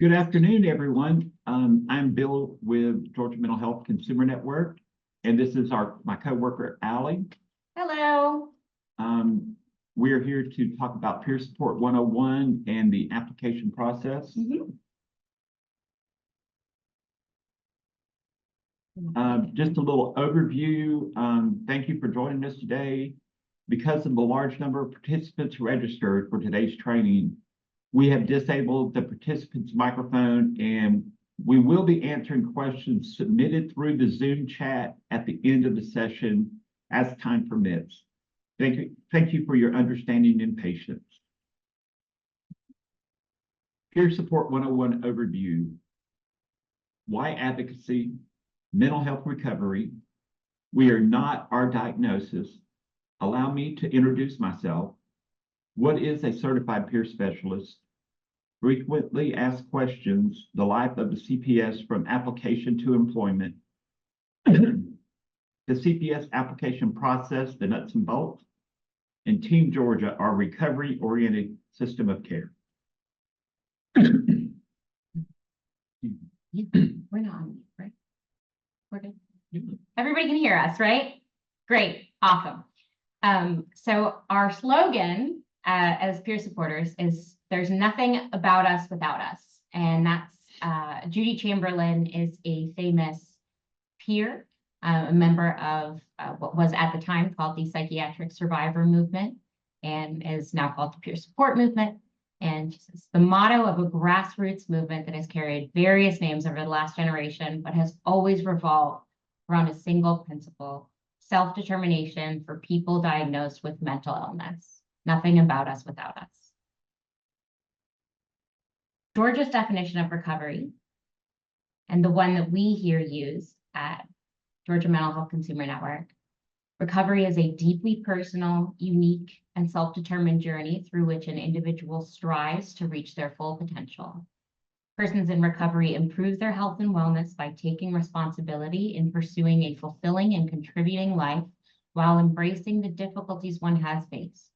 Good afternoon, everyone. I'm Bill with Georgia Mental Health Consumer Network, and this is my coworker, Allie. Hello. We are here to talk about Peer Support 101 and the application process. Just a little overview. Thank you for joining us today. Because of the large number of participants registered for today's training, we have disabled the participant's microphone, and we will be answering questions submitted through the Zoom chat at the end of the session as time permits. Thank you for your understanding and patience. Peer Support 101 overview. Why advocacy? Mental health recovery. We are not our diagnosis. Allow me to introduce myself. What is a certified peer specialist? Frequently asked questions, the life of the CPS from application to employment. The CPS application process, the nuts and bolts, and Team Georgia, our recovery-oriented system of care. We're not on mute, right? We're good. Everybody can hear us, right? Great, awesome. So our slogan as peer supporters is "There's nothing about us without us," and that's Judy Chamberlain is a famous peer, a member of what was at the time called the Psychiatric Survivor Movement, and is now called the Peer Support Movement. And it's the motto of a grassroots movement that has carried various names over the last generation, but has always revolved around a single principle: self-determination for people diagnosed with mental illness. Nothing about us without us. Georgia's definition of recovery, and the one that we here use at Georgia Mental Health Consumer Network, recovery is a deeply personal, unique, and self-determined journey through which an individual strives to reach their full potential. Persons in recovery improve their health and wellness by taking responsibility in pursuing a fulfilling and contributing life while embracing the difficulties one has faced.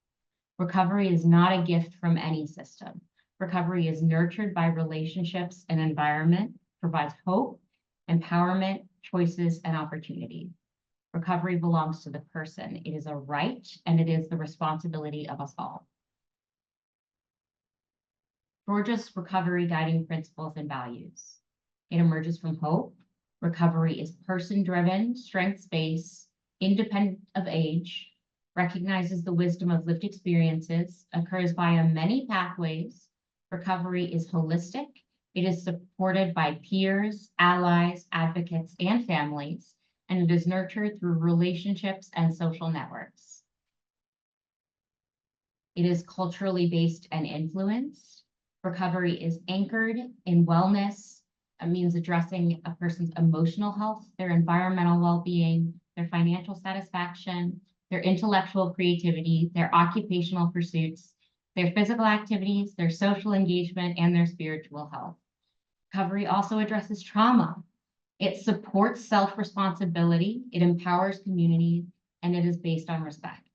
Recovery is not a gift from any system. Recovery is nurtured by relationships and environment, provides hope, empowerment, choices, and opportunity. Recovery belongs to the person. It is a right, and it is the responsibility of us all. Georgia's recovery guiding principles and values. It emerges from hope. Recovery is person-driven, strengths-based, independent of age, recognizes the wisdom of lived experiences, occurs via many pathways. Recovery is holistic. It is supported by peers, allies, advocates, and families, and it is nurtured through relationships and social networks. It is culturally based and influenced. Recovery is anchored in wellness. It means addressing a person's emotional health, their environmental well-being, their financial satisfaction, their intellectual creativity, their occupational pursuits, their physical activities, their social engagement, and their spiritual health. Recovery also addresses trauma. It supports self-responsibility, it empowers community, and it is based on respect.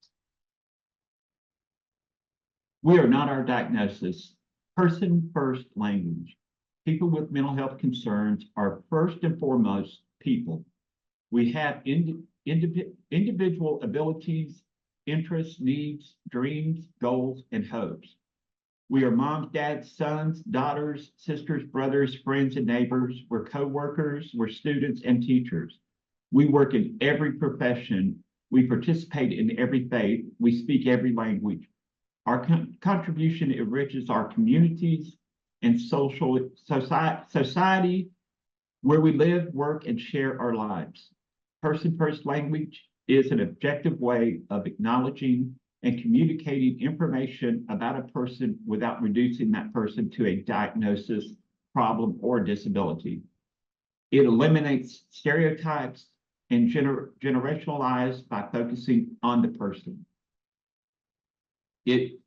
We are not our diagnosis. Person-first language. People with mental health concerns are first and foremost people. We have individual abilities, interests, needs, dreams, goals, and hopes. We are moms, dads, sons, daughters, sisters, brothers, friends, and neighbors. We're co-workers, we're students and teachers. We work in every profession. We participate in every faith. We speak every language. Our contribution enriches our communities and society where we live, work, and share our lives. Person-first language is an objective way of acknowledging and communicating information about a person without reducing that person to a diagnosis, problem, or disability. It eliminates stereotypes and generationalized by focusing on the person. In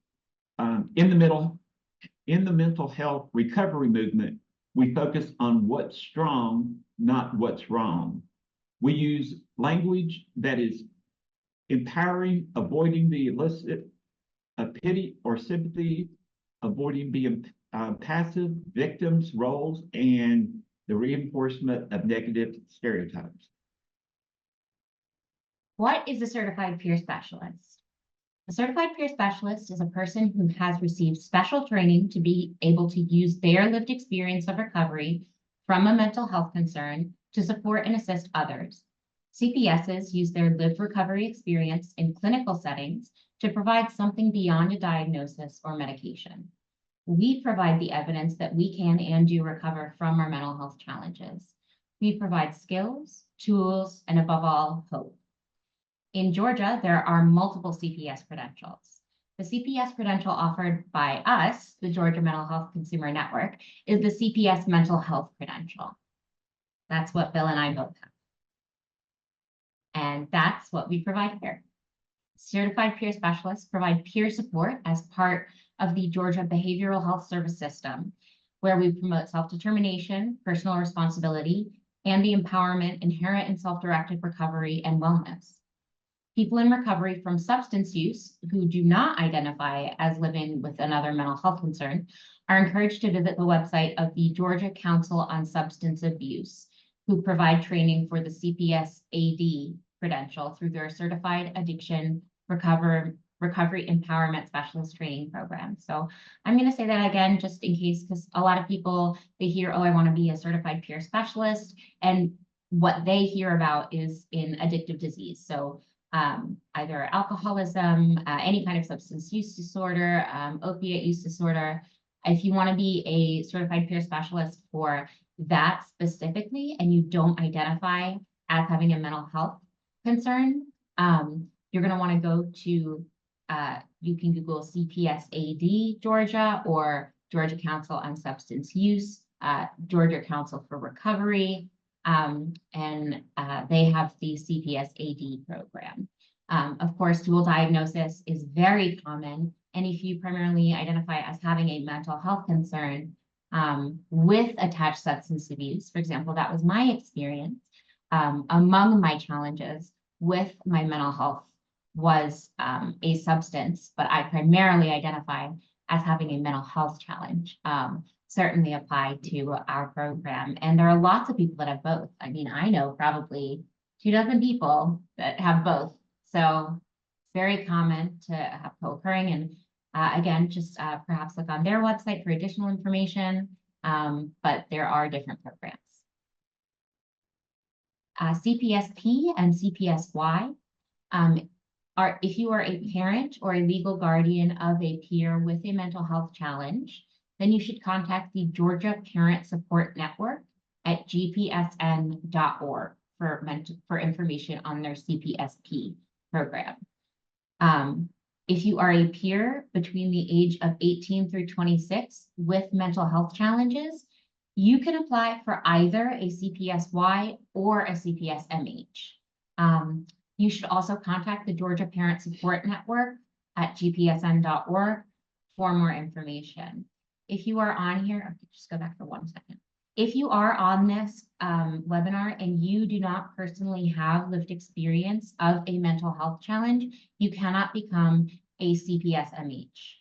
the mental health recovery movement, we focus on what's strong, not what's wrong. We use language that is empowering, avoiding the illicit of pity or sympathy, avoiding being passive victims' roles and the reinforcement of negative stereotypes. What is a certified peer specialist? A certified peer specialist is a person who has received special training to be able to use their lived experience of recovery from a mental health concern to support and assist others. CPSs use their lived recovery experience in clinical settings to provide something beyond a diagnosis or medication. We provide the evidence that we can and do recover from our mental health challenges. We provide skills, tools, and above all, hope. In Georgia, there are multiple CPS credentials. The CPS credential offered by us, the Georgia Mental Health Consumer Network, is the CPS Mental Health Credential. That's what Bill and I both have. And that's what we provide here. Certified peer specialists provide peer support as part of the Georgia Behavioral Health Service System, where we promote self-determination, personal responsibility, and the empowerment inherent in self-directed recovery and wellness. People in recovery from substance use who do not identify as living with another mental health concern are encouraged to visit the website of the Georgia Council on Substance Abuse, who provide training for the CPS AD credential through their Certified Addiction Recovery Empowerment Specialist Training Program. So I'm going to say that again, just in case, because a lot of people, they hear, oh, I want to be a certified peer specialist. And what they hear about is in addictive disease. So either alcoholism, any kind of substance use disorder, opiate use disorder. If you want to be a certified peer specialist for that specifically, and you don't identify as having a mental health concern, you're going to want to go to, you can Google CPSAD Georgia or Georgia Council on Substance Use, Georgia Council for Recovery, and they have the CPS-AD program. Of course, dual diagnosis is very common. And if you primarily identify as having a mental health concern with attached substance abuse, for example, that was my experience. Among my challenges with my mental health was a substance, but I primarily identify as having a mental health challenge. Certainly apply to our program. And there are lots of people that have both. I mean, I know probably 24 people that have both. So it's very common to have co-occurring. And again, just perhaps look on their website for additional information, but there are different programs. CPSP and CPSY are if you are a parent or a legal guardian of a peer with a mental health challenge, then you should contact the Georgia Parent Support Network at gpsn.org for information on their CPSP program. If you are a peer between the age of 18 through 26 with mental health challenges, you can apply for either a CPSY or a CPS-MH. You should also contact the Georgia Parent Support Network at gpsn.org for more information. If you are on here, okay, just go back for 1 second. If you are on this webinar and you do not personally have lived experience of a mental health challenge, you cannot become a CPS-MH.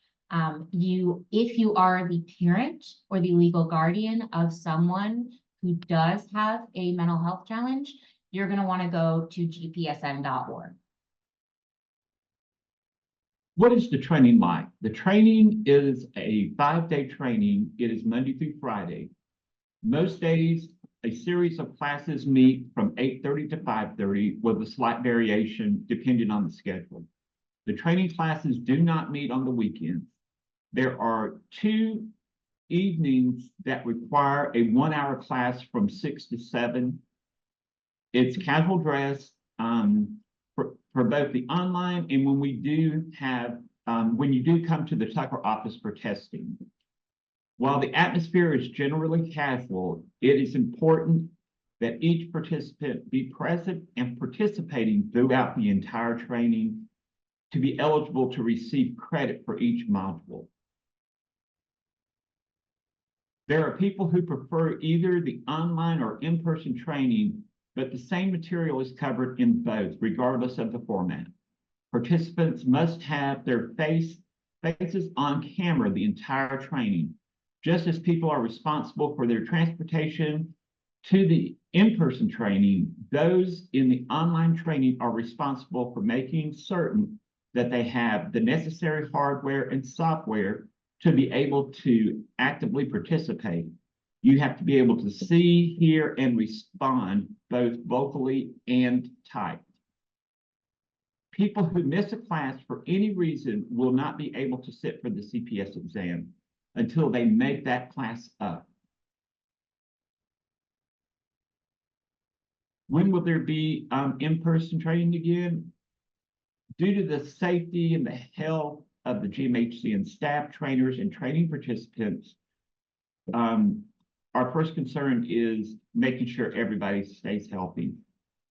If you are the parent or the legal guardian of someone who does have a mental health challenge, you're going to want to go to gpsn.org. What is the training like? The training is a 5-day training. It is Monday through Friday. Most days, a series of classes meet from 8:30 to 5:30 with a slight variation depending on the schedule. The training classes do not meet on the weekends. There are 2 evenings that require a 1-hour class from 6 to 7. It's casual dress for both the online and when we do have, when you do come to the Tucker office for testing. While the atmosphere is generally casual, it is important that each participant be present and participating throughout the entire training to be eligible to receive credit for each module. There are people who prefer either the online or in-person training, but the same material is covered in both, regardless of the format. Participants must have their faces on camera the entire training Just as people are responsible for their transportation to the in-person training, those in the online training are responsible for making certain that they have the necessary hardware and software to be able to actively participate. You have to be able to see, hear, and respond both vocally and typed. People who miss a class for any reason will not be able to sit for the CPS exam until they make that class up. When will there be in-person training again? Due to the safety and the health of the GMHC and staff, trainers, and training participants, our first concern is making sure everybody stays healthy.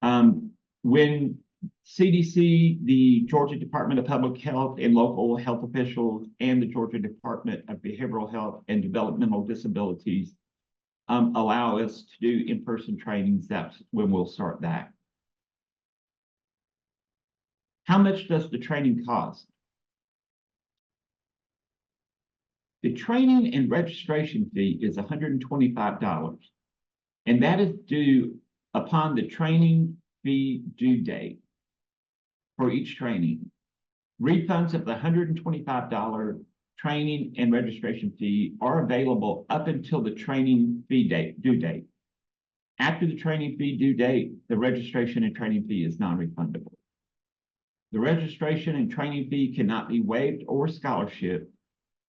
When CDC, the Georgia Department of Public Health, and local health officials, and the Georgia Department of Behavioral Health and Developmental Disabilities allow us to do in-person trainings, that's when we'll start that. How much does the training cost? The training and registration fee is $125, and that is due upon the training fee due date for each training. Refunds of the $125 training and registration fee are available up until the training fee due date. After the training fee due date, the registration and training fee is non-refundable. The registration and training fee cannot be waived or scholarship.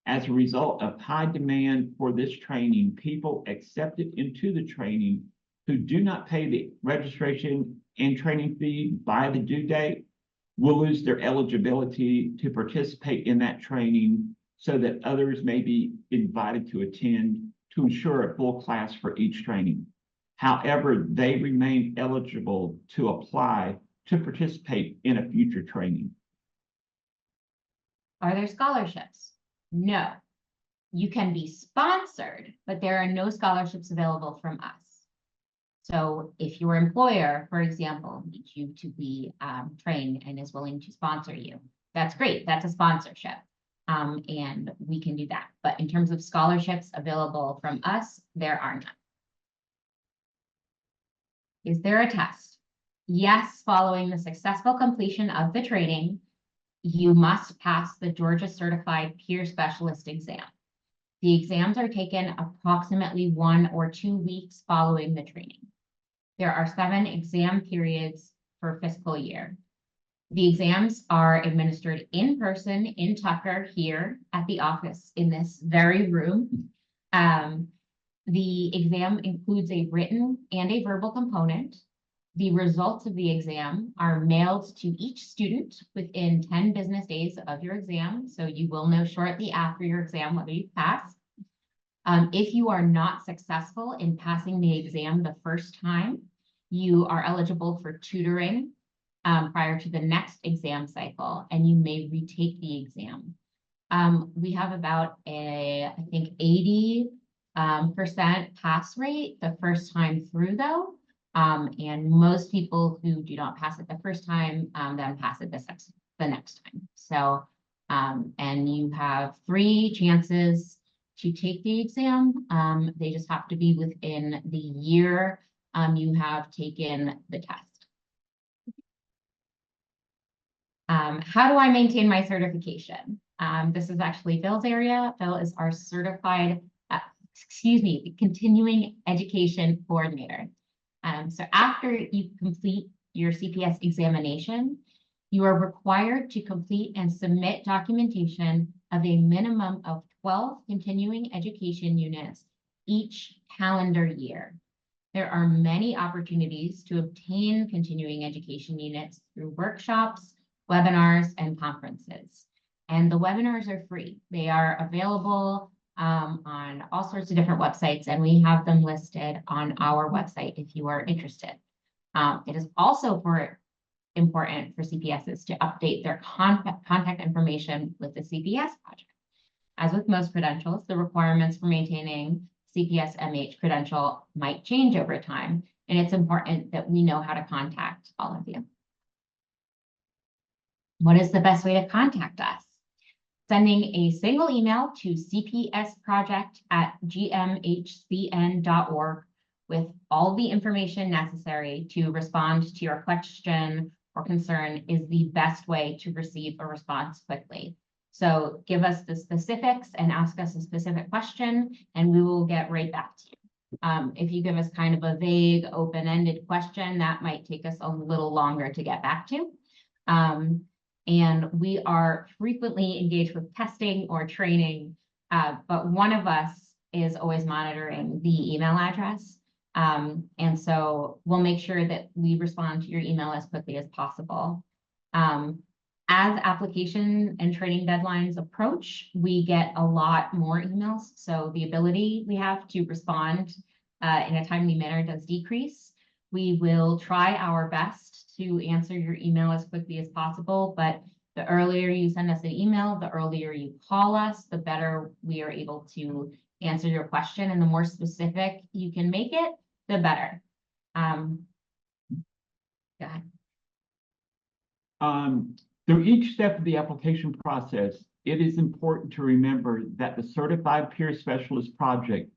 As a result of high demand for this training, people accepted into the training who do not pay the registration and training fee by the due date will lose their eligibility to participate in that training, so that others may be invited to attend to ensure a full class for each training. However, they remain eligible to apply to participate in a future training. Are there scholarships? No. You can be sponsored, but there are no scholarships available from us. So if your employer, for example, needs you to be trained and is willing to sponsor you, that's great. That's a sponsorship. And we can do that. But in terms of scholarships available from us, there are none. Is there a test? Yes, following the successful completion of the training, you must pass the Georgia Certified Peer Specialist exam. The exams are taken approximately 1 or 2 weeks following the training. There are 7 exam periods per fiscal year. The exams are administered in person in Tucker here at the office in this very room. The exam includes a written and a verbal component. The results of the exam are mailed to each student within 10 business days of your exam, so you will know shortly after your exam whether you passed. If you are not successful in passing the exam the first time, you are eligible for tutoring prior to the next exam cycle, and you may retake the exam. We have about I think 80% pass rate the first time through though. And most people who do not pass it the first time, then pass it the next time. So, and you have 3 chances to take the exam. They just have to be within the year you have taken the test. How do I maintain my certification? This is actually Phil's area. Phil is our certified, continuing education coordinator. So after you complete your CPS examination, you are required to complete and submit documentation of a minimum of 12 continuing education units each calendar year. There are many opportunities to obtain continuing education units through workshops, webinars, and conferences. And the webinars are free. They are available on all sorts of different websites, and we have them listed on our website if you are interested. It is also important for CPSs to update their contact information with the CPS project. As with most credentials, the requirements for maintaining CPS MH credential might change over time, and it's important that we know how to contact all of you. What is the best way to contact us? sending a single email to cpsproject@gmhcn.org with all the information necessary to respond to your question or concern is the best way to receive a response quickly. So give us the specifics and ask us a specific question, and we will get right back to you. If you give us kind of a vague, open-ended question, that might take us a little longer to get back to. And we are frequently engaged with testing or training, but one of us is always monitoring the email address. And so we'll make sure that we respond to your email as quickly as possible. As application and training deadlines approach, we get a lot more emails. So the ability we have to respond in a timely manner does decrease. We will try our best to answer your email as quickly as possible, but the earlier you send us an email, the earlier you call us, the better we are able to answer your question. And the more specific you can make it, the better. Go ahead. Through each step of the application process, it is important to remember that the Certified Peer Specialist Project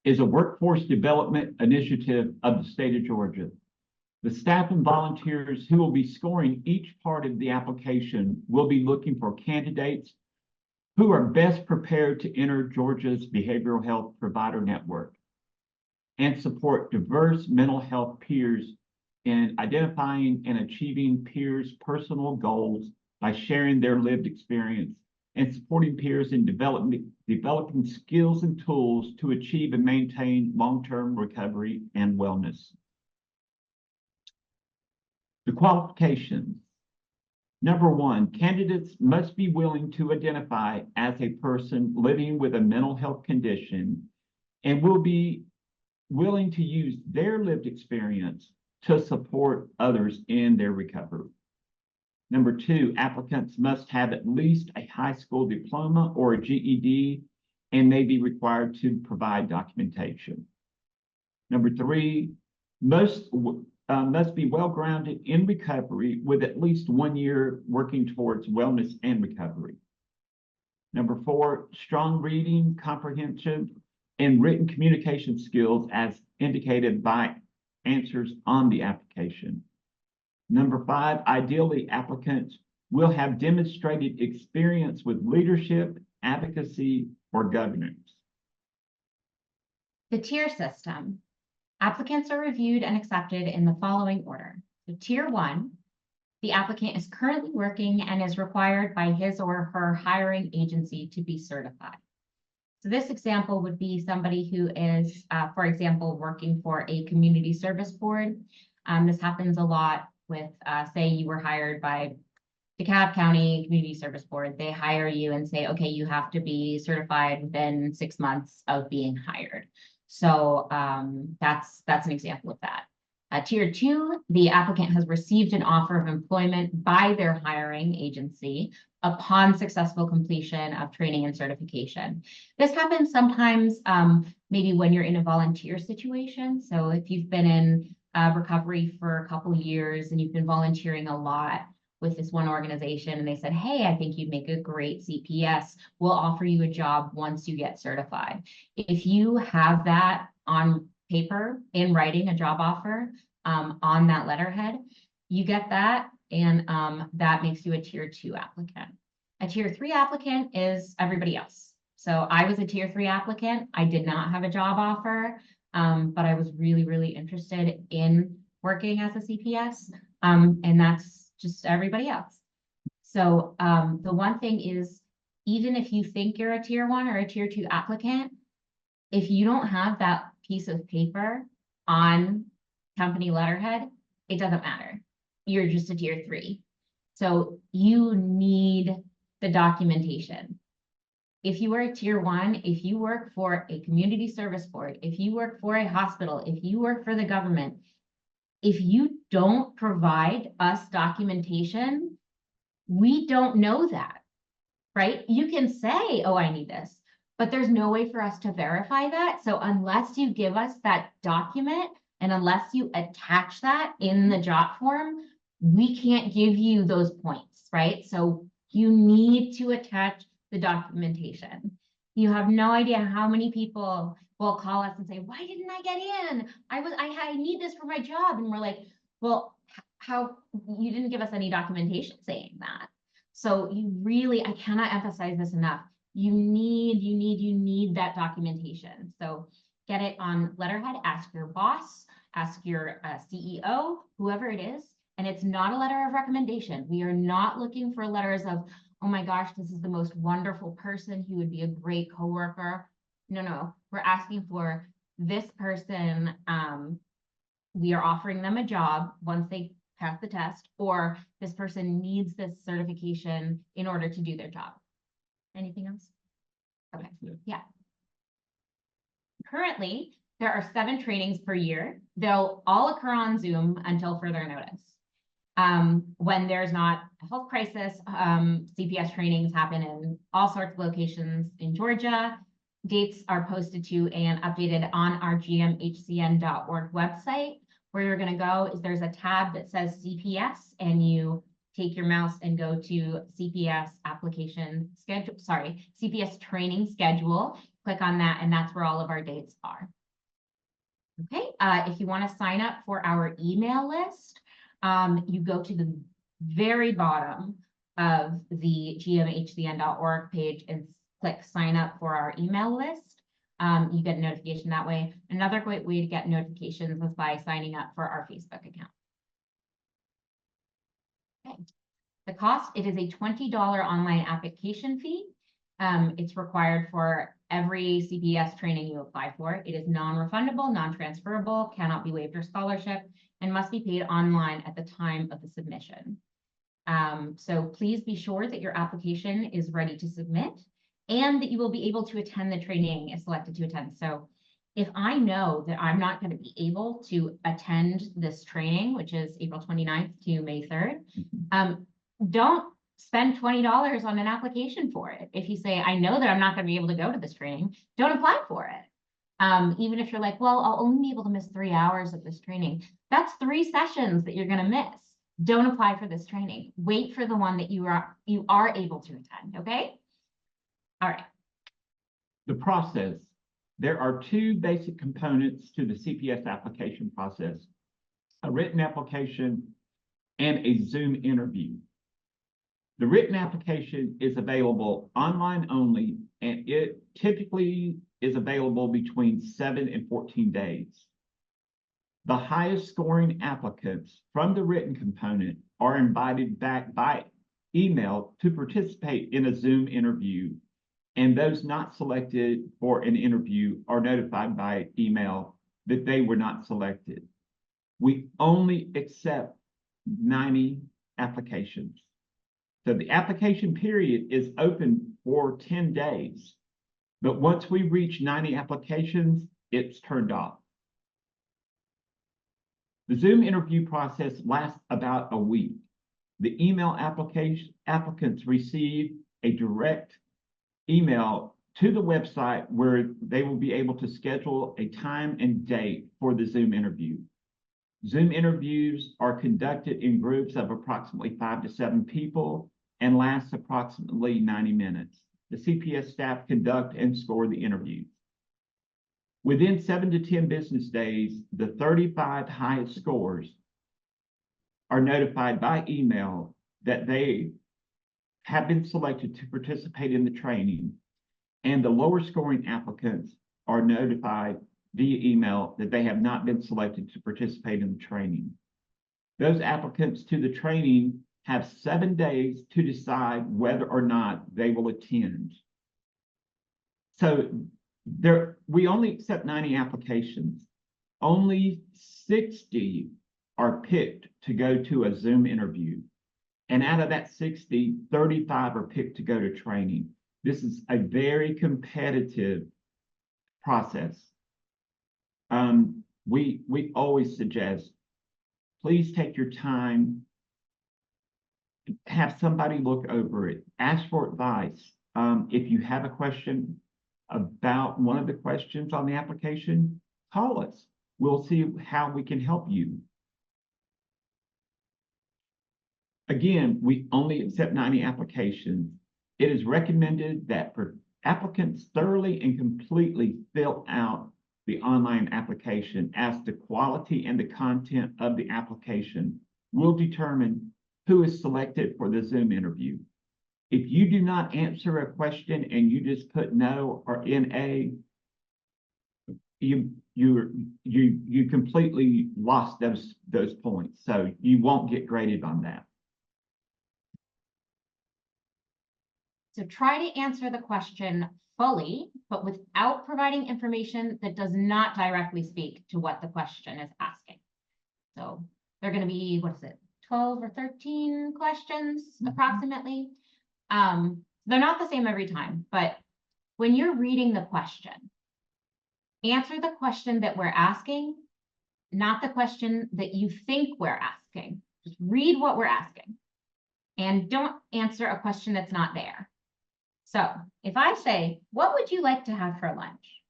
is a workforce development initiative of the state of Georgia. The staff and volunteers who will be scoring each part of the application will be looking for candidates who are best prepared to enter Georgia's behavioral health provider network and support diverse mental health peers in identifying and achieving peers' personal goals by sharing their lived experience and supporting peers in developing skills and tools to achieve and maintain long-term recovery and wellness. The qualifications. Number one, candidates must be willing to identify as a person living with a mental health condition and will be willing to use their lived experience to support others in their recovery. Number two, applicants must have at least a high school diploma or a GED and may be required to provide documentation. Number three, must be well-grounded in recovery with at least 1 year working towards wellness and recovery. Number four, strong reading, comprehension, and written communication skills as indicated by answers on the application. Number five, ideally applicants will have demonstrated experience with leadership, advocacy, or governance. The tier system. Applicants are reviewed and accepted in the following order. So tier one, the applicant is currently working and is required by his or her hiring agency to be certified. So this example would be somebody who is, for example, working for a community service board. This happens a lot with, say you were hired by DeKalb County Community Service Board. They hire you and say, okay, you have to be certified within 6 months of being hired. So that's an example of that. Tier two, the applicant has received an offer of employment by their hiring agency upon successful completion of training and certification. This happens sometimes maybe when you're in a volunteer situation. So if you've been in recovery for a couple years and you've been volunteering a lot with this one organization and they said, hey, I think you'd make a great CPS, we'll offer you a job once you get certified. If you have that on paper in writing, a job offer on that letterhead, you get that, and that makes you a tier two applicant. A tier three applicant is everybody else. So I was a tier three applicant. I did not have a job offer, but I was really, really interested in working as a CPS, and that's just everybody else. So the one thing is, even if you think you're a tier one or a tier two applicant, if you don't have that piece of paper on company letterhead, it doesn't matter. You're just a tier three. So you need the documentation. If you are a tier one, if you work for a community service board, if you work for a hospital, if you work for the government, if you don't provide us documentation, we don't know that, right? You can say, oh, I need this, but there's no way for us to verify that. So unless you give us that document and unless you attach that in the job form, we can't give you those points, right? So you need to attach the documentation. You have no idea how many people will call us and say, why didn't I get in? I need this for my job. And we're like, well, how, you didn't give us any documentation saying that. So you really, I cannot emphasize this enough. You need that documentation. So get it on letterhead, ask your boss, ask your CEO, whoever it is. And it's not a letter of recommendation. We are not looking for letters of, oh my gosh, this is the most wonderful person. He would be a great coworker. No, we're asking for this person. We are offering them a job once they pass the test, or this person needs this certification in order to do their job. Anything else? Okay, yeah. Currently, there are 7 trainings per year. They'll all occur on Zoom until further notice. When there's not a health crisis, CPS trainings happen in all sorts of locations in Georgia. Dates are posted to and updated on our gmhcn.org website. Where you're going to go is there's a tab that says CPS, and you take your mouse and go to CPS application schedule, CPS training schedule. Click on that, and that's where all of our dates are. Okay, if you want to sign up for our email list, you go to the very bottom of the gmhcn.org page and click sign up for our email list. You get a notification that way. Another great way to get notifications is by signing up for our Facebook account. Okay. The cost, it is a $20 online application fee. It's required for every CPS training you apply for. It is non-refundable, non-transferable, cannot be waived or scholarship, and must be paid online at the time of the submission. So please be sure that your application is ready to submit and that you will be able to attend the training if selected to attend. So if I know that I'm not going to be able to attend this training, which is April 29th to May 3rd, don't spend $20 on an application for it. If you say, I know that I'm not going to be able to go to this training, don't apply for it. Even if you're like, well, I'll only be able to miss 3 hours of this training. That's 3 sessions that you're going to miss. Don't apply for this training. Wait for the one that you are able to attend, okay? All right. The process. There are 2 basic components to the CPS application process: a written application and a Zoom interview. The written application is available online only, and it typically is available between 7 and 14 days. The highest scoring applicants from the written component are invited back by email to participate in a Zoom interview, and those not selected for an interview are notified by email that they were not selected. We only accept 90 applications. So the application period is open for 10 days, but once we reach 90 applications, it's turned off. The Zoom interview process lasts about a week. The email applicants receive a direct email to the website where they will be able to schedule a time and date for the Zoom interview. Zoom interviews are conducted in groups of approximately 5 to 7 people and last approximately 90 minutes. The CPS staff conduct and score the interviews. Within 7 to 10 business days, the 35 highest scores are notified by email that they have been selected to participate in the training, and the lower scoring applicants are notified via email that they have not been selected to participate in the training. Those applicants to the training have 7 days to decide whether or not they will attend. So we only accept 90 applications. Only 60 are picked to go to a Zoom interview. And out of that 60, 35 are picked to go to training. This is a very competitive process. We always suggest, please take your time, have somebody look over it, ask for advice. If you have a question about one of the questions on the application, call us. We'll see how we can help you. Again, we only accept 90 applications. It is recommended that applicants thoroughly and completely fill out the online application, as the quality and the content of the application will determine who is selected for the Zoom interview. If you do not answer a question and you just put no or NA, you completely lost those points. So you won't get graded on that. So try to answer the question fully, but without providing information that does not directly speak to what the question is asking. So they're going to be, what is it, 12 or 13 questions approximately. They're not the same every time, but when you're reading the question, answer the question that we're asking, not the question that you think we're asking. Just read what we're asking and don't answer a question that's not there. So if I say, what would you like to have for lunch?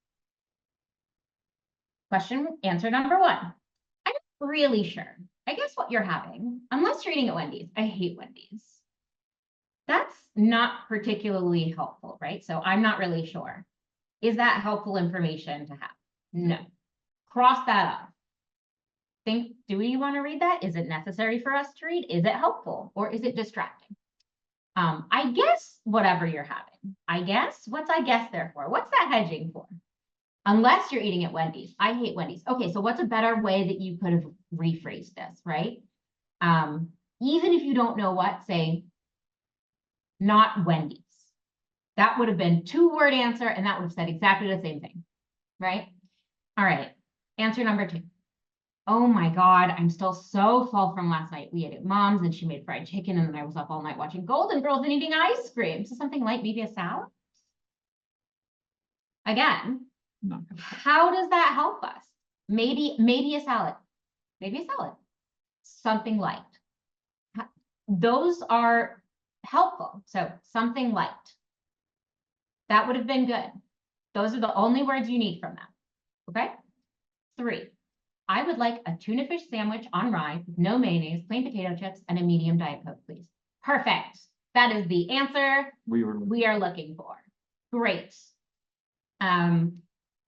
Answer number one. I'm not really sure. I guess what you're having, unless you're eating at Wendy's. I hate Wendy's. That's not particularly helpful, right? So I'm not really sure. Is that helpful information to have? No. Cross that off. Think, do we want to read that? Is it necessary for us to read? Is it helpful or is it distracting? I guess whatever you're having. I guess, what's I guess there for? What's that hedging for? Unless you're eating at Wendy's. I hate Wendy's. Okay, so what's a better way that you could have rephrased this, right? Even if you don't know what, say, not Wendy's. That would have been 2-word answer, and that would have said exactly the same thing, right? All right, answer number 2. Oh my God, I'm still so full from last night. We ate at Mom's and she made fried chicken, and then I was up all night watching Golden Girls and eating ice cream. So something light, maybe a salad. Again, how does that help us? Maybe a salad. Maybe a salad. Something light. Those are helpful. So something light. That would have been good. Those are the only words you need from that. Okay? 3. I would like a tuna fish sandwich on rye with no mayonnaise, plain potato chips, and a medium Diet Coke, please. Perfect. That is the answer we are looking for. Great.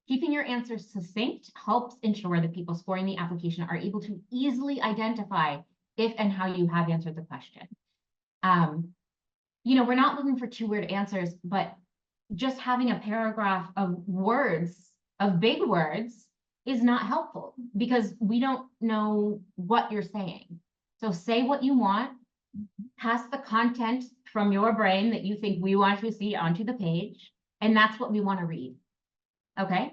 Keeping your answers succinct helps ensure that people scoring the application are able to easily identify if and how you have answered the question. You know, we're not looking for 2-word answers, but just having a paragraph of words, of big words, is not helpful because we don't know what you're saying. So say what you want, pass the content from your brain that you think we want to see onto the page, and that's what we want to read. Okay?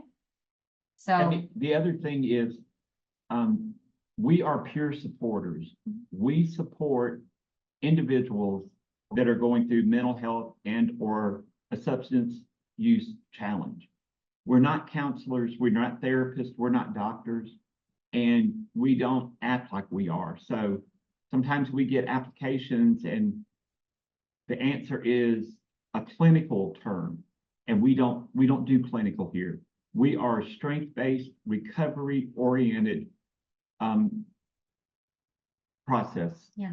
So the other thing is, we are peer supporters. We support individuals that are going through mental health and or a substance use challenge. We're not counselors, we're not therapists, we're not doctors, and we don't act like we are. So sometimes we get applications and the answer is a clinical term, and we don't do clinical here. We are strength-based, recovery-oriented process. yeah.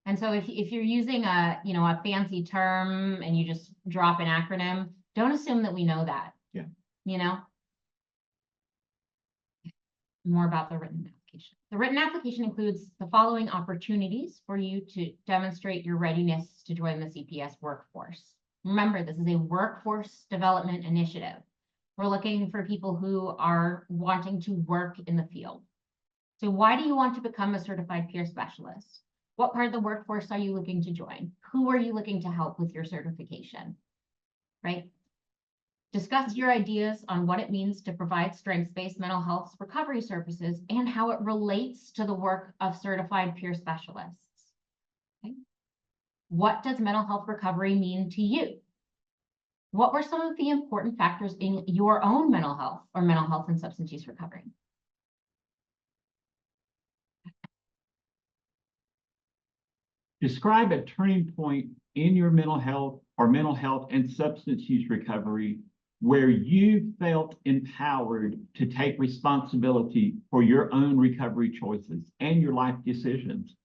And so if you're using a fancy term and you just drop an acronym, don't assume that we know that. Yeah. You know? More about the written application. The written application includes the following opportunities for you to demonstrate your readiness to join the CPS workforce. Remember, this is a workforce development initiative. We're looking for people who are wanting to work in the field. So why do you want to become a certified peer specialist? What part of the workforce are you looking to join? Who are you looking to help with your certification? Right? Discuss your ideas on what it means to provide strengths-based mental health recovery services and how it relates to the work of certified peer specialists. Okay. What does mental health recovery mean to you? What were some of the important factors in your own mental health or mental health and substance use recovery? Describe a turning point in your mental health and substance use recovery where you felt empowered to take responsibility for your own recovery choices and your life decisions.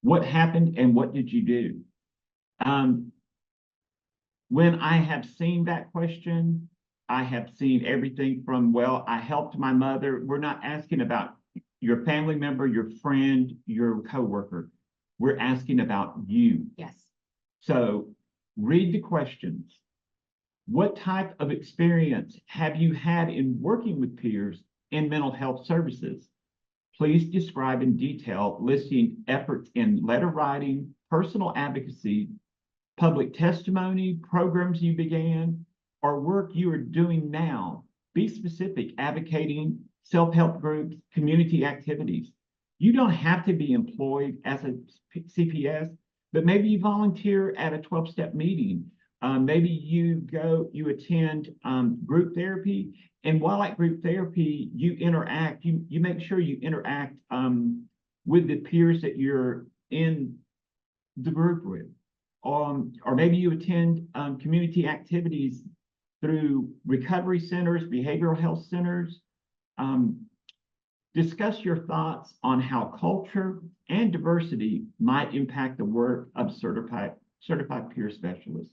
What happened and what did you do? When I have seen that question, I have seen everything from, well, I helped my mother. We're not asking about your family member, your friend, your coworker. We're asking about you. Yes. So read the questions. What type of experience have you had in working with peers in mental health services? Please describe in detail, listing efforts in letter writing, personal advocacy, public testimony, programs you began, or work you are doing now. Be specific, advocating, self-help groups, community activities. You don't have to be employed as a CPS, but maybe you volunteer at a 12-step meeting. Maybe you attend group therapy, and while at group therapy, you make sure you interact with the peers that you're in the group with. Or maybe you attend community activities through recovery centers, behavioral health centers. Discuss your thoughts on how culture and diversity might impact the work of certified peer specialists.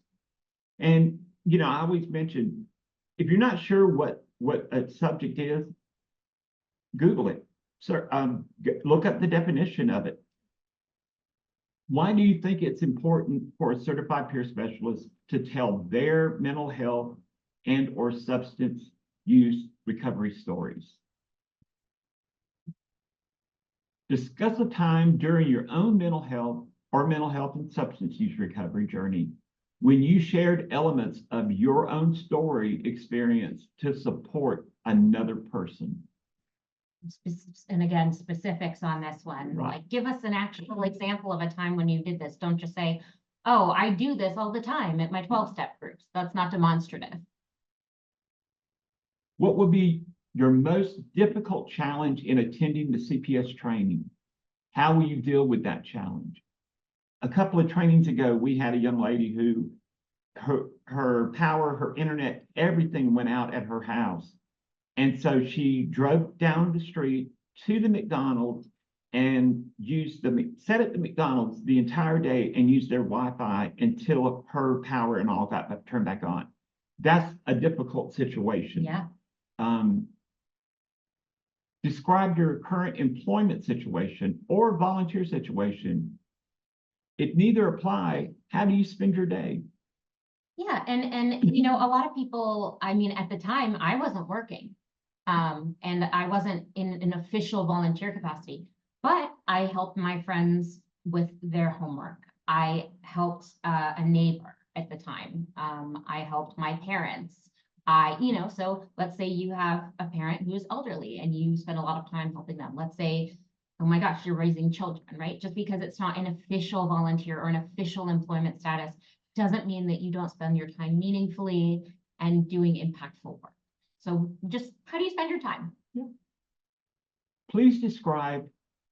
And, I always mention, if you're not sure what a subject is, Google it. So, look up the definition of it. Why do you think it's important for a certified peer specialist to tell their mental health and/or substance use recovery stories? Discuss a time during your own mental health and substance use recovery journey when you shared elements of your own story experience to support another person. And again, specifics on this one, Right. like give us an actual example of a time when you did this. Don't just say, oh, I do this all the time at my 12-step groups. That's not demonstrative. What would be your most difficult challenge in attending the CPS training? How will you deal with that challenge? A couple of trainings ago, we had a young lady who her power, her internet, everything went out at her house. And so she drove down the street to the McDonald's and sat at the McDonald's the entire day and used their Wi-Fi until her power and all got turned back on. That's a difficult situation. Yeah. Describe your current employment situation or volunteer situation. If neither apply, how do you spend your day? Yeah, and a lot of people, I mean, at the time, I wasn't working. And I wasn't in an official volunteer capacity, but I helped my friends with their homework. I helped a neighbor at the time. I helped my parents. So let's say you have a parent who is elderly and you spend a lot of time helping them. Let's say, oh my gosh, you're raising children, right? Just because it's not an official volunteer or an official employment status doesn't mean that you don't spend your time meaningfully and doing impactful work. So just how do you spend your time? Yeah. Please describe,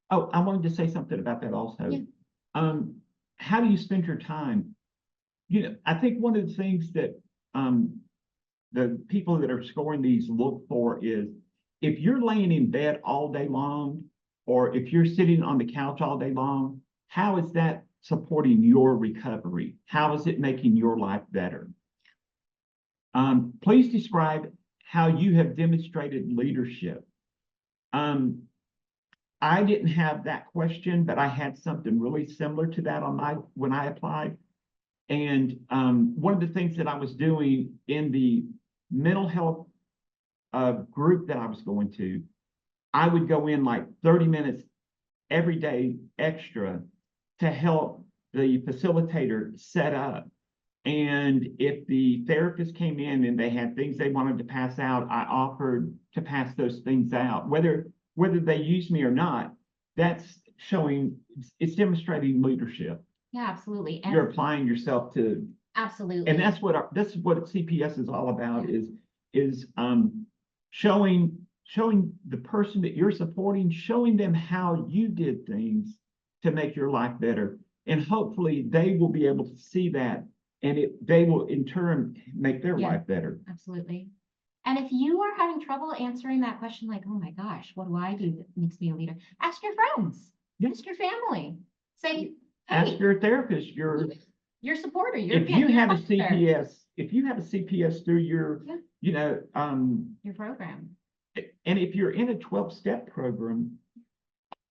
I wanted to say something about that also. Yeah. How do you spend your time? I think one of the things that the people that are scoring these look for is if you're laying in bed all day long, or if you're sitting on the couch all day long, how is that supporting your recovery? How is it making your life better? Please describe how you have demonstrated leadership. I didn't have that question, but I had something really similar to that when I applied. And one of the things that I was doing in the mental health group that I was going to, I would go in like 30 minutes every day extra to help the facilitator set up. And if the therapist came in and they had things they wanted to pass out, I offered to pass those things out. Whether they use me or not, it's demonstrating leadership. Yeah, absolutely. You're applying yourself to, absolutely. and that's what CPS is all about, is showing the person that you're supporting, showing them how you did things to make your life better. And hopefully they will be able to see that, and they will in turn make their life better. Absolutely. And if you are having trouble answering that question, like, oh my gosh, what do I do that makes me a leader? Ask your friends, ask your family. Say, hey, ask your therapist, your supporter, your If you have a sponsor, CPS, if you have a CPS through your, Yeah. you know, your program. and if you're in a 12-step program,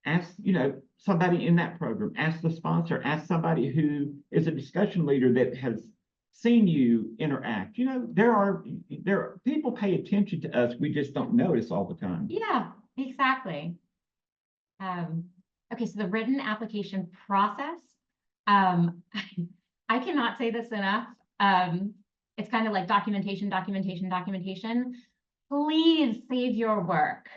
ask, you know, somebody in that program, ask the sponsor, ask somebody who is a discussion leader that has seen you interact. You know, there are people pay attention to us. We just don't notice all the time. Yeah, exactly. Okay, so the written application process, um, I cannot say this enough. It's kind of like documentation. Please save your work.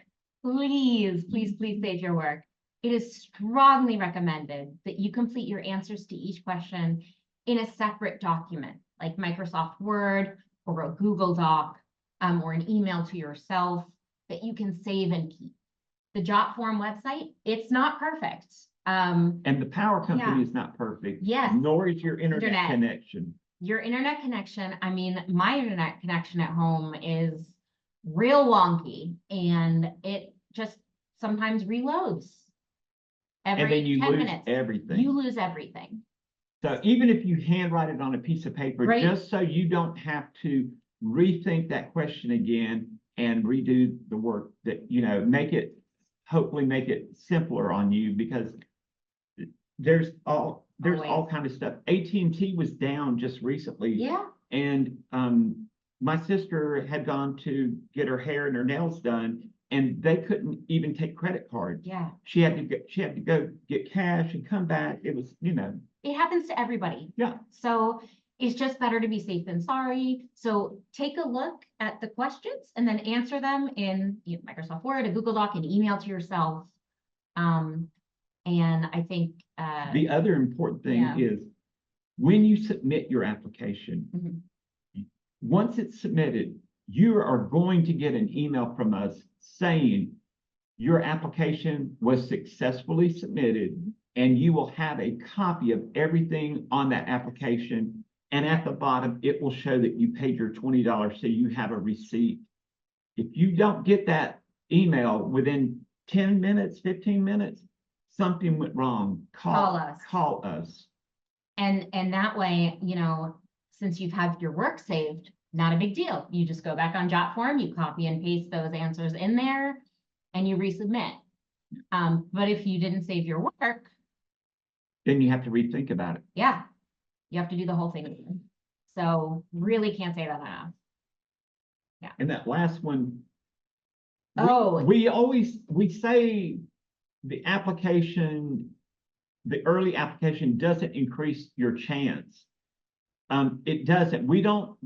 Please save your work. It is strongly recommended that you complete your answers to each question in a separate document, like Microsoft Word or a Google Doc, or an email to yourself that you can save and keep. The JotForm website, it's not perfect. And the power company Yeah. is not perfect. Yes. Nor is your internet Internet. connection. Your internet connection, I mean, my internet connection at home is real wonky and it just sometimes reloads And then every you 10 lose minutes. everything. You lose everything. So even if you handwrite it on a piece of paper, Right. just so you don't have to rethink that question again and redo the work, that, you know, hopefully make it simpler on you, because there's all Always. kind of stuff. AT&T was down just recently. Yeah, And my sister had gone to get her hair and her nails done, and they couldn't even take credit cards. yeah. She had to go get cash and come back. It was, you know. It happens to everybody. Yeah. So it's just better to be safe than sorry. So take a look at the questions and then answer them in Microsoft Word, a Google Doc, an email to yourself. And I think The other important thing Yeah. is when you submit your application, Mhm. once it's submitted, you are going to get an email from us saying your application was successfully submitted, and you will have a copy of everything on that application. And at the bottom, it will show that you paid your $20, so you have a receipt. If you don't get that email within 10 minutes, 15 minutes, something went wrong. Call us. Call us. And that way, since you've had your work saved, not a big deal. You just go back on JotForm, you copy and paste those answers in there, and you resubmit. But if you didn't save your work, Then you have to rethink about it. yeah, you have to do the whole thing again. So really can't say that enough. And that last one. Oh. We say the early application doesn't increase your chance. It doesn't. We don't,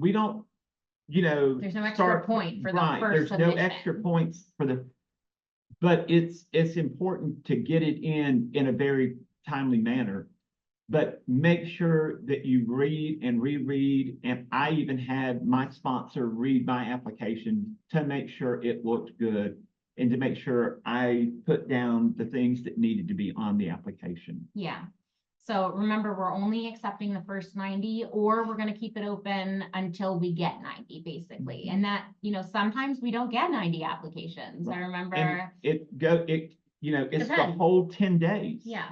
There's no extra point for the right, first there's no submission. extra points but it's important to get it in a very timely manner. But make sure that you read and reread, and I even had my sponsor read my application to make sure it looked good, and to make sure I put down the things that needed to be on the application. Yeah. So remember, we're only accepting the first 90, or we're going to keep it open until we get 90, basically. And that, sometimes we don't get 90 applications. I remember. And it's the Depends. whole 10 days. Yeah.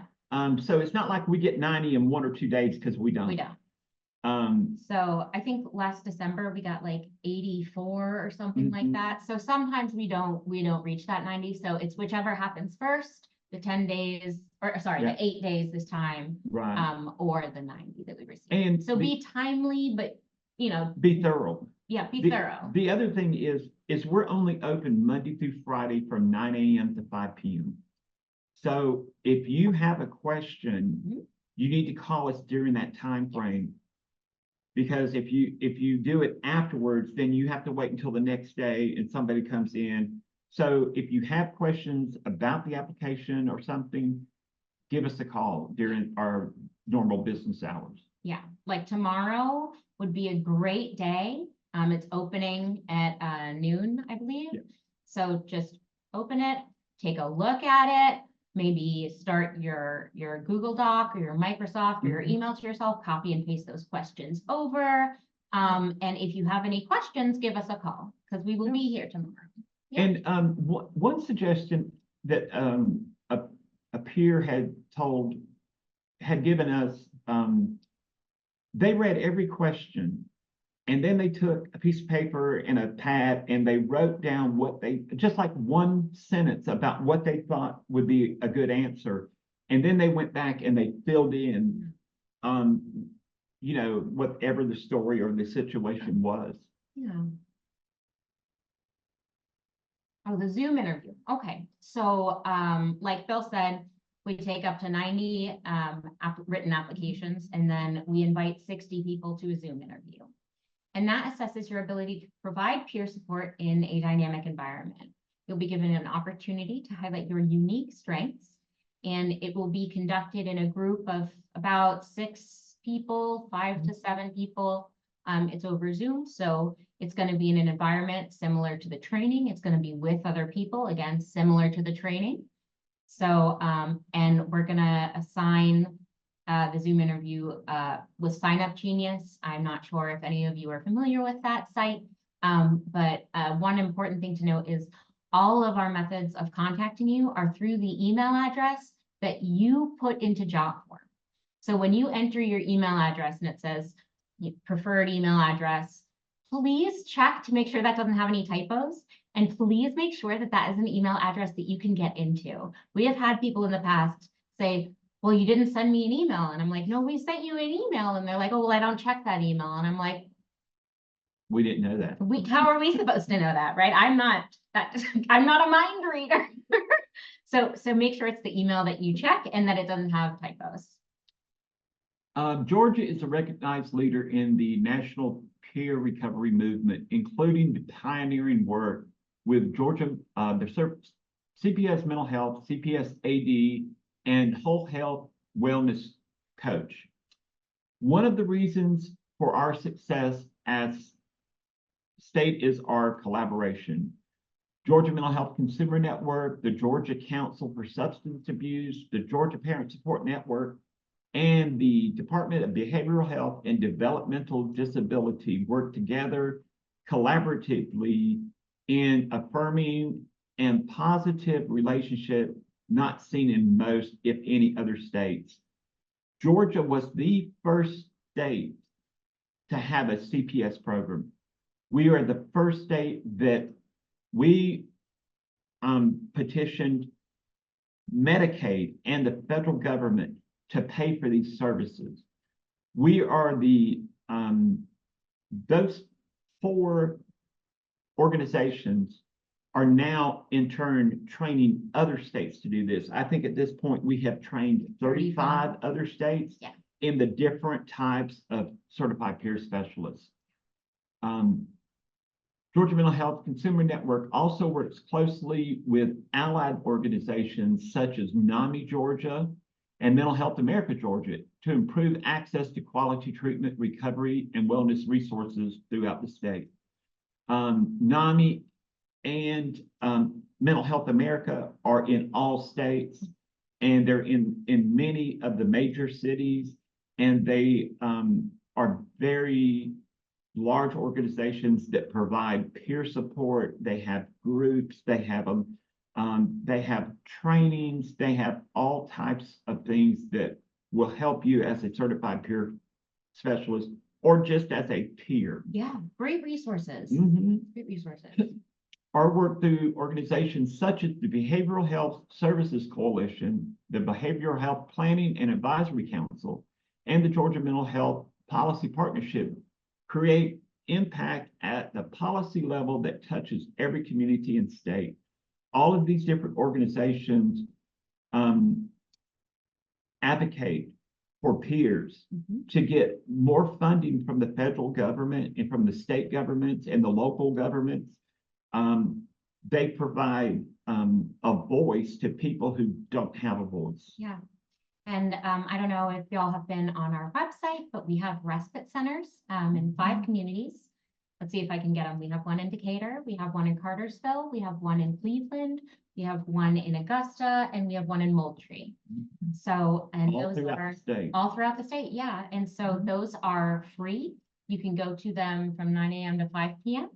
So it's not like we get 90 in 1 or 2 days, because we don't. We don't. So I think last December we got like 84 or something like that. So sometimes we don't reach that 90. So it's whichever happens first, the 10 days, or sorry, Yeah. the 8 days this time, Right. or the 90 that we receive. And so be timely, but be thorough. Yeah, be thorough. The other thing is we're only open Monday through Friday from 9 a.m. to 5 p.m. So if you have a question, you need to call us during that time frame. Because if you do it afterwards, then you have to wait until the next day and somebody comes in. So if you have questions about the application or something, give us a call during our normal business hours. Yeah, like tomorrow would be a great day. It's opening at noon, I believe. Yeah. So just open it, take a look at it, maybe start your Google Doc or your Microsoft or your email to yourself, copy and paste those questions over. And if you have any questions, give us a call, because we will be here tomorrow. Yeah. And one suggestion that a peer had given us they read every question. And then they took a piece of paper and a pad and they wrote down what they, just like one sentence about what they thought would be a good answer. And then they went back and they filled in, whatever the story or the situation was. Yeah. Oh, the Zoom interview. Okay, so like Bill said, we take up to 90 written applications, and then we invite 60 people to a Zoom interview. And that assesses your ability to provide peer support in a dynamic environment. You'll be given an opportunity to highlight your unique strengths, and it will be conducted in a group of about 6 people, 5 to 7 people. It's over Zoom, so it's going to be in an environment similar to the training. It's going to be with other people, again, similar to the training. So, and we're going to assign the Zoom interview with Sign Up Genius. I'm not sure if any of you are familiar with that site, but one important thing to note is all of our methods of contacting you are through the email address that you put into JobForm. So when you enter your email address and it says preferred email address, please check to make sure that doesn't have any typos. And please make sure that that is an email address that you can get into. We have had people in the past say, well, you didn't send me an email. And I'm like, no, we sent you an email. And they're like, oh, well, I don't check that email. And I'm like, we didn't know that. How are we supposed to know that, right? I'm not a mind reader. So make sure it's the email that you check and that it doesn't have typos. Georgia is a recognized leader in the national peer recovery movement, including the pioneering work with Georgia, the CPS Mental Health, CPS AD, and Whole Health Wellness Coach. One of the reasons for our success as state is our collaboration. Georgia Mental Health Consumer Network, the Georgia Council for Substance Abuse, the Georgia Parent Support Network, and the Department of Behavioral Health and Developmental Disability work together collaboratively in affirming and positive relationship not seen in most, if any, other states. Georgia was the first state to have a CPS program. We are the first state that we petitioned Medicaid and the federal government to pay for these services. We are those 4 organizations are now in turn training other states to do this. I think at this point we have trained 35 other states in the different types of certified peer specialists. Georgia Mental Health Consumer Network also works closely with allied organizations such as NAMI Georgia and Mental Health America Georgia to improve access to quality treatment, recovery, and wellness resources throughout the state. NAMI and Mental Health America are in all states, and they're in many of the major cities, and they are very large organizations that provide peer support. They have groups, they have trainings, they have all types of things that will help you as a certified peer specialist or just as a peer. Yeah, great resources. Great resources. Our work through organizations such as the Behavioral Health Services Coalition, the Behavioral Health Planning and Advisory Council, and the Georgia Mental Health Policy Partnership create impact at the policy level that touches every community and state. All of these different organizations advocate for peers to get more funding from the federal government and from the state governments and the local governments. They provide a voice to people who don't have a voice. Yeah. And I don't know if y'all have been on our website, but we have respite centers in 5 communities. Let's see if I can get them. We have one in Decatur, we have one in Cartersville, we have one in Cleveland, we have one in Augusta, and we have one in Moultrie. So, and those are all throughout the state. Yeah. And so those are free. You can go to them from 9 a.m. to 5 p.m.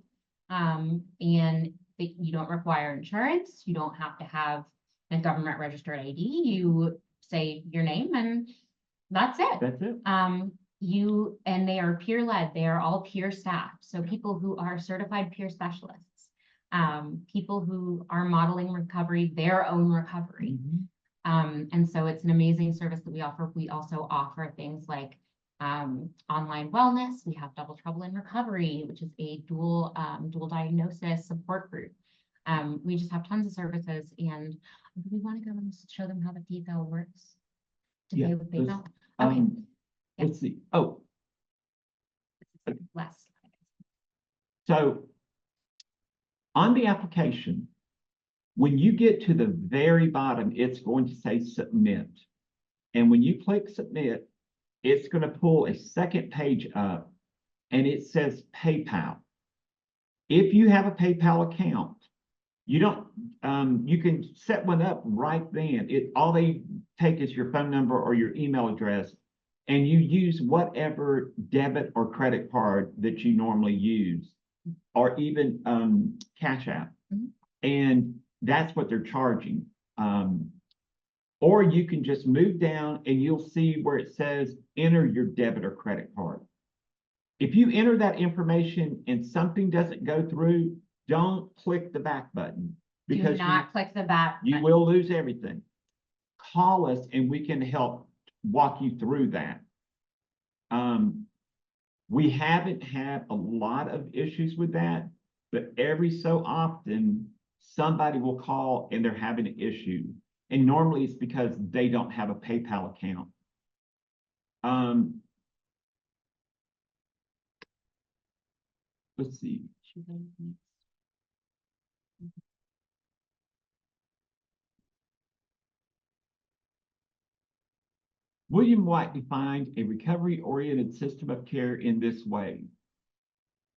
And you don't require insurance. You don't have to have a government registered ID. You say your name and that's it. That's it. and they are peer-led, they are all peer staff. So people who are certified peer specialists, people who are modeling recovery, their own recovery. And so it's an amazing service that we offer. We also offer things like online wellness. We have Double Trouble in Recovery, which is a dual diagnosis support group. We just have tons of services, and do we want to go and show them how the PayPal works? To pay with PayPal? Okay. Let's see. Oh, Less. so on the application, when you get to the very bottom, it's going to say submit. And when you click submit, it's going to pull a second page up and it says PayPal. If you have a PayPal account, you can set one up right then. All they take is your phone number or your email address, and you use whatever debit or credit card that you normally use, or even Cash App. And that's what they're charging. Or you can just move down and you'll see where it says enter your debit or credit card. If you enter that information and something doesn't go through, don't click the back button, because Do not click the back you button. will lose everything. Call us and we can help walk you through that. We haven't had a lot of issues with that, but every so often somebody will call and they're having an issue. And normally it's because they don't have a PayPal account. Let's see. William White defined a recovery-oriented system of care in this way.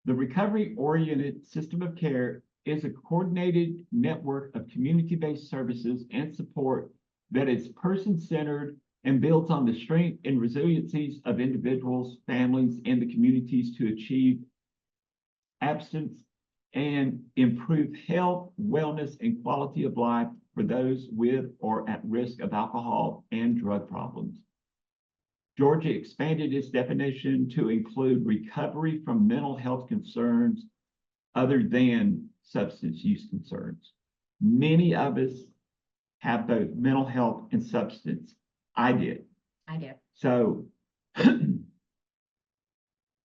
The recovery-oriented system of care is a coordinated network of community-based services and support that is person-centered and builds on the strength and resiliencies of individuals, families, and the communities to achieve abstinence and improve health, wellness, and quality of life for those with or at risk of alcohol and drug problems. Georgia expanded its definition to include recovery from mental health concerns other than substance use concerns. Many of us have both mental health and substance. I did. So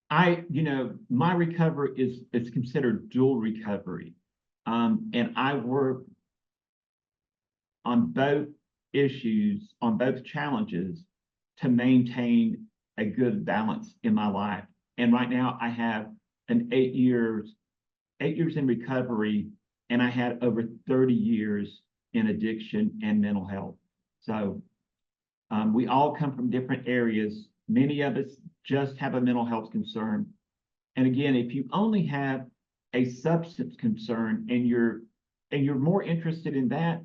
my recovery is considered dual recovery. And I work on both issues, on both challenges, to maintain a good balance in my life. And right now I have an 8 years in recovery, and I had over 30 years in addiction and mental health. So we all come from different areas. Many of us just have a mental health concern. And again, if you only have a substance concern and you're more interested in that,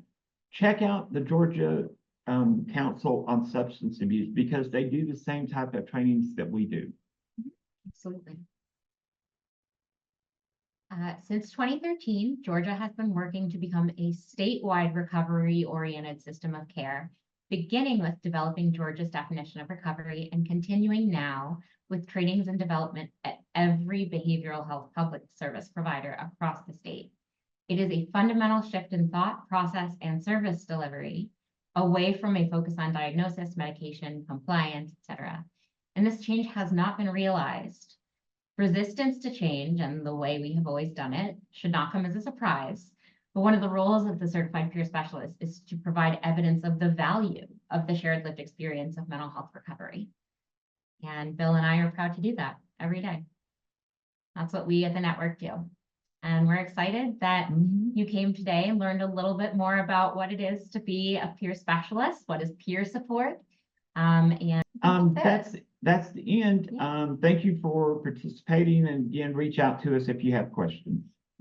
check out the Georgia Council on Substance Abuse, because they do the same type of trainings that we do. Absolutely. Since 2013, Georgia has been working to become a statewide recovery-oriented system of care, beginning with developing Georgia's definition of recovery and continuing now with trainings and development at every behavioral health public service provider across the state. It is a fundamental shift in thought, process, and service delivery away from a focus on diagnosis, medication, compliance, etc. And this change has not been realized. Resistance to change, and the way we have always done it, should not come as a surprise. But one of the roles of the certified peer specialist is to provide evidence of the value of the shared lived experience of mental health recovery. And Bill and I are proud to do that every day. That's what we at the network do. And we're excited that you came today and learned a little bit more about what it is to be a peer specialist, what is peer support. That's the end. Yeah. Thank you for participating, and again, reach out to us if you have questions.